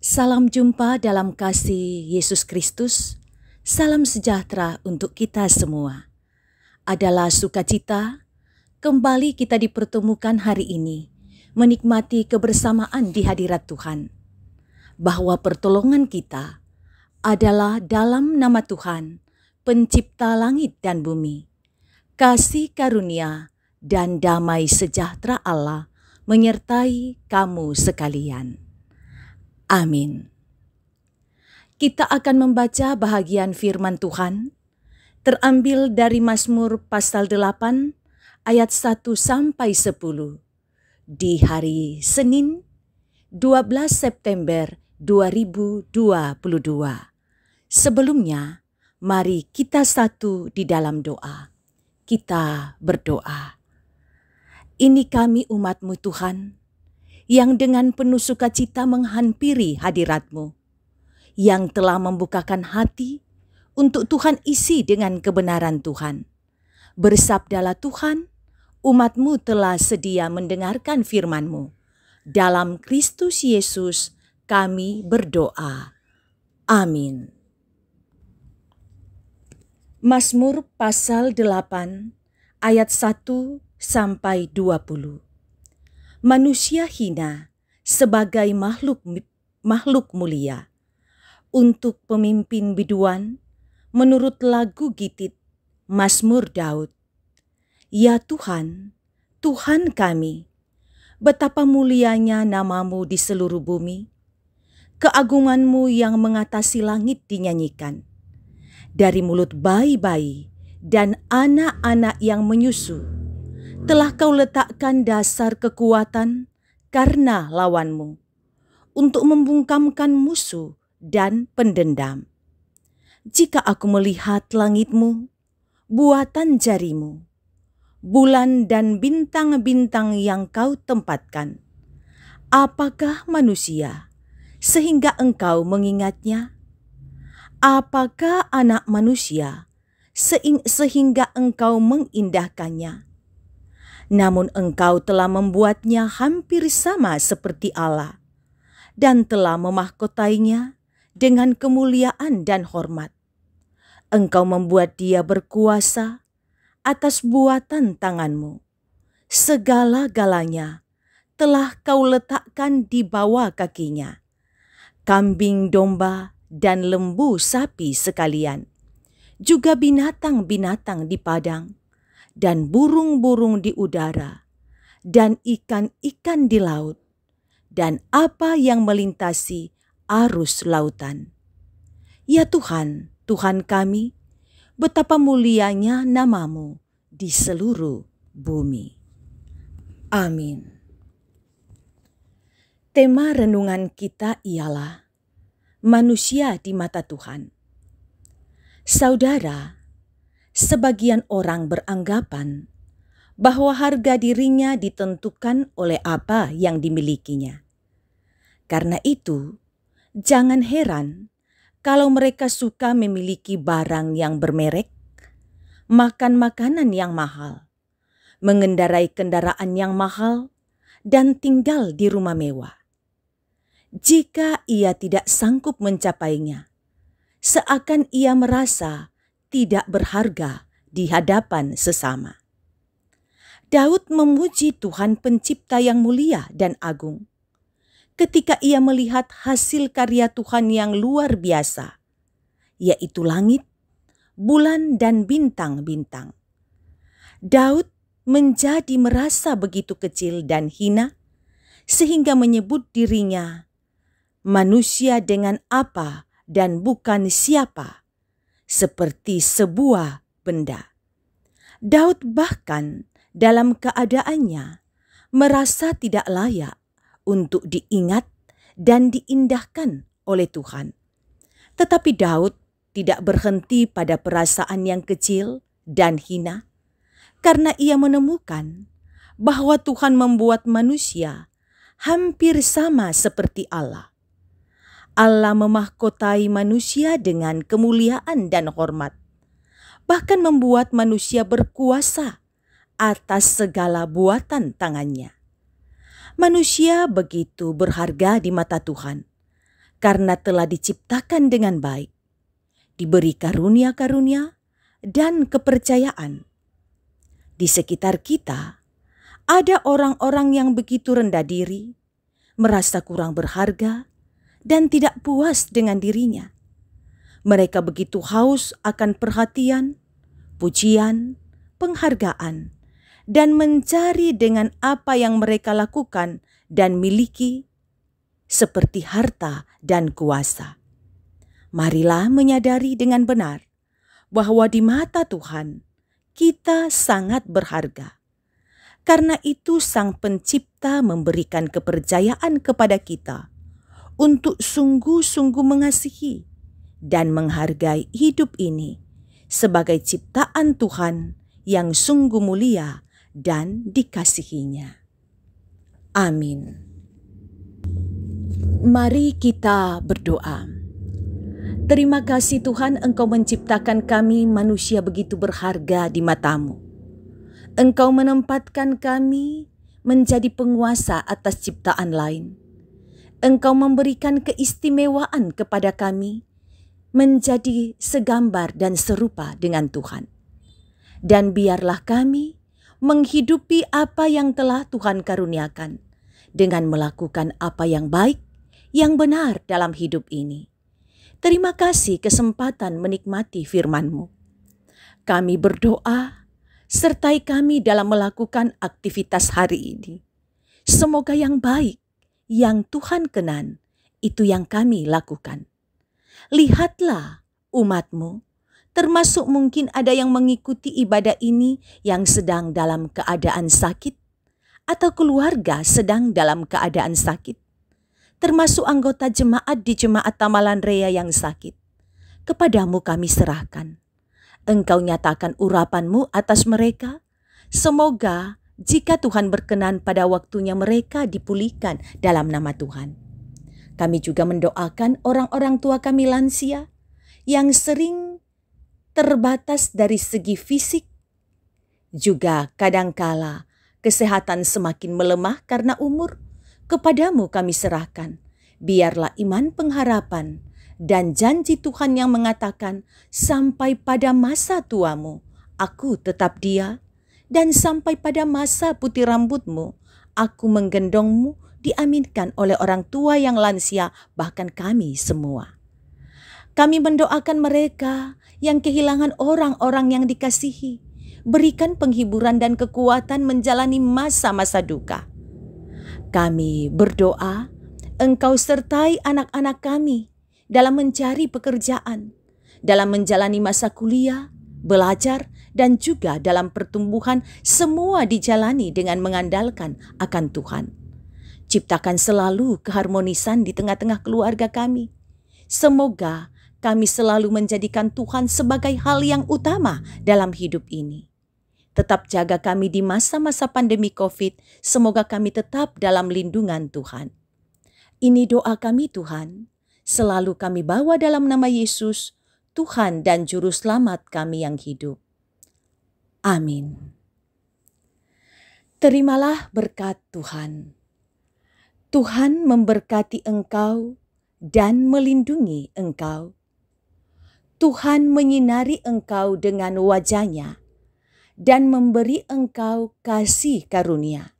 Salam jumpa dalam kasih Yesus Kristus. Salam sejahtera untuk kita semua. Adalah sukacita kembali kita dipertemukan hari ini, menikmati kebersamaan di hadirat Tuhan. Bahwa pertolongan kita adalah dalam nama Tuhan, pencipta langit dan bumi. Kasih karunia dan damai sejahtera Allah menyertai kamu sekalian. Amin. Kita akan membaca bahagian firman Tuhan terambil dari Mazmur pasal 8 ayat 1 sampai 10 di hari Senin 12 September 2022. Sebelumnya, mari kita satu di dalam doa. Kita berdoa. Ini kami umat-Mu Tuhan, yang dengan penuh sukacita menghampiri hadirat-Mu, yang telah membukakan hati untuk Tuhan isi dengan kebenaran Tuhan. Bersabdalah Tuhan, umat-Mu telah sedia mendengarkan firman-Mu. Dalam Kristus Yesus kami berdoa. Amin. Mazmur pasal 8 ayat 1 sampai 20. Manusia hina sebagai makhluk mulia. Untuk pemimpin biduan, menurut lagu Gitit, Mazmur Daud. Ya Tuhan, Tuhan kami, betapa mulianya nama-Mu di seluruh bumi. Keagungan-Mu yang mengatasi langit dinyanyikan. Dari mulut bayi-bayi dan anak-anak yang menyusu, telah Kau letakkan dasar kekuatan karena lawan-Mu, untuk membungkamkan musuh dan pendendam. Jika aku melihat langit-Mu, buatan jari-Mu, bulan dan bintang-bintang yang Kau tempatkan, apakah manusia sehingga Engkau mengingatnya? Apakah anak manusia sehingga Engkau mengindahkannya? Namun Engkau telah membuatnya hampir sama seperti Allah, dan telah memahkotainya dengan kemuliaan dan hormat. Engkau membuat dia berkuasa atas buatan tangan-Mu. Segala-galanya telah Kau letakkan di bawah kakinya. Kambing domba dan lembu sapi sekalian, juga binatang-binatang di padang, dan burung-burung di udara, dan ikan-ikan di laut, dan apa yang melintasi arus lautan. Ya Tuhan, Tuhan kami, betapa mulianya nama-Mu di seluruh bumi. Amin. Tema renungan kita ialah manusia di mata Tuhan. Saudara, sebagian orang beranggapan bahwa harga dirinya ditentukan oleh apa yang dimilikinya. Karena itu, jangan heran kalau mereka suka memiliki barang yang bermerek, makan makanan yang mahal, mengendarai kendaraan yang mahal, dan tinggal di rumah mewah. Jika ia tidak sanggup mencapainya, seakan ia merasa tidak berharga di hadapan sesama. Daud memuji Tuhan pencipta yang mulia dan agung ketika ia melihat hasil karya Tuhan yang luar biasa, yaitu langit, bulan, dan bintang-bintang. Daud menjadi merasa begitu kecil dan hina sehingga menyebut dirinya manusia dengan apa dan bukan siapa, seperti sebuah benda. Daud bahkan dalam keadaannya merasa tidak layak untuk diingat dan diindahkan oleh Tuhan. Tetapi Daud tidak berhenti pada perasaan yang kecil dan hina, karena ia menemukan bahwa Tuhan membuat manusia hampir sama seperti Allah. Allah memahkotai manusia dengan kemuliaan dan hormat, bahkan membuat manusia berkuasa atas segala buatan tangannya. Manusia begitu berharga di mata Tuhan, karena telah diciptakan dengan baik, diberi karunia-karunia dan kepercayaan. Di sekitar kita ada orang-orang yang begitu rendah diri, merasa kurang berharga, dan tidak puas dengan dirinya. Mereka begitu haus akan perhatian, pujian, penghargaan, dan mencari dengan apa yang mereka lakukan dan miliki, seperti harta dan kuasa. Marilah menyadari dengan benar bahwa di mata Tuhan kita sangat berharga. Karena itu Sang Pencipta memberikan kepercayaan kepada kita untuk sungguh-sungguh mengasihi dan menghargai hidup ini sebagai ciptaan Tuhan yang sungguh mulia dan dikasihinya. Amin. Mari kita berdoa. Terima kasih Tuhan, Engkau menciptakan kami manusia begitu berharga di mata-Mu. Engkau menempatkan kami menjadi penguasa atas ciptaan lain. Engkau memberikan keistimewaan kepada kami menjadi segambar dan serupa dengan Tuhan. Dan biarlah kami menghidupi apa yang telah Tuhan karuniakan dengan melakukan apa yang baik, yang benar dalam hidup ini. Terima kasih kesempatan menikmati firman-Mu. Kami berdoa, sertai kami dalam melakukan aktivitas hari ini. Semoga yang baik, yang Tuhan kenan, itu yang kami lakukan. Lihatlah umat-Mu, termasuk mungkin ada yang mengikuti ibadah ini yang sedang dalam keadaan sakit, atau keluarga sedang dalam keadaan sakit, termasuk anggota jemaat di Jemaat Tamalan Raya yang sakit. Kepadamu kami serahkan. Engkau nyatakan urapan-Mu atas mereka. Semoga jika Tuhan berkenan pada waktunya mereka dipulihkan dalam nama Tuhan. Kami juga mendoakan orang-orang tua kami lansia yang sering terbatas dari segi fisik. Juga kadangkala kesehatan semakin melemah karena umur. Kepadamu kami serahkan. Biarlah iman pengharapan dan janji Tuhan yang mengatakan, sampai pada masa tuamu, aku tetap dia, dan sampai pada masa putih rambutmu, aku menggendongmu, diaminkan oleh orang tua yang lansia, bahkan kami semua. Kami mendoakan mereka yang kehilangan orang-orang yang dikasihi, berikan penghiburan dan kekuatan menjalani masa-masa duka. Kami berdoa, Engkau sertai anak-anak kami dalam mencari pekerjaan, dalam menjalani masa kuliah, belajar, dan juga dalam pertumbuhan, semua dijalani dengan mengandalkan akan Tuhan. Ciptakan selalu keharmonisan di tengah-tengah keluarga kami. Semoga kami selalu menjadikan Tuhan sebagai hal yang utama dalam hidup ini. Tetap jaga kami di masa-masa pandemi COVID, semoga kami tetap dalam lindungan Tuhan. Ini doa kami Tuhan, selalu kami bawa dalam nama Yesus, Tuhan dan Juru Selamat kami yang hidup. Amin. Terimalah berkat Tuhan. Tuhan memberkati engkau dan melindungi engkau. Tuhan menyinari engkau dengan wajah-Nya dan memberi engkau kasih karunia.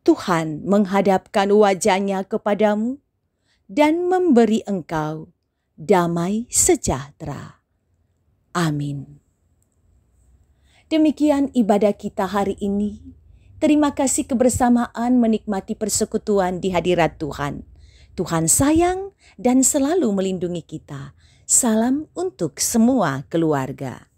Tuhan menghadapkan wajah-Nya kepadamu dan memberi engkau damai sejahtera. Amin. Demikian ibadah kita hari ini. Terima kasih kebersamaan menikmati persekutuan di hadirat Tuhan. Tuhan sayang dan selalu melindungi kita. Salam untuk semua keluarga.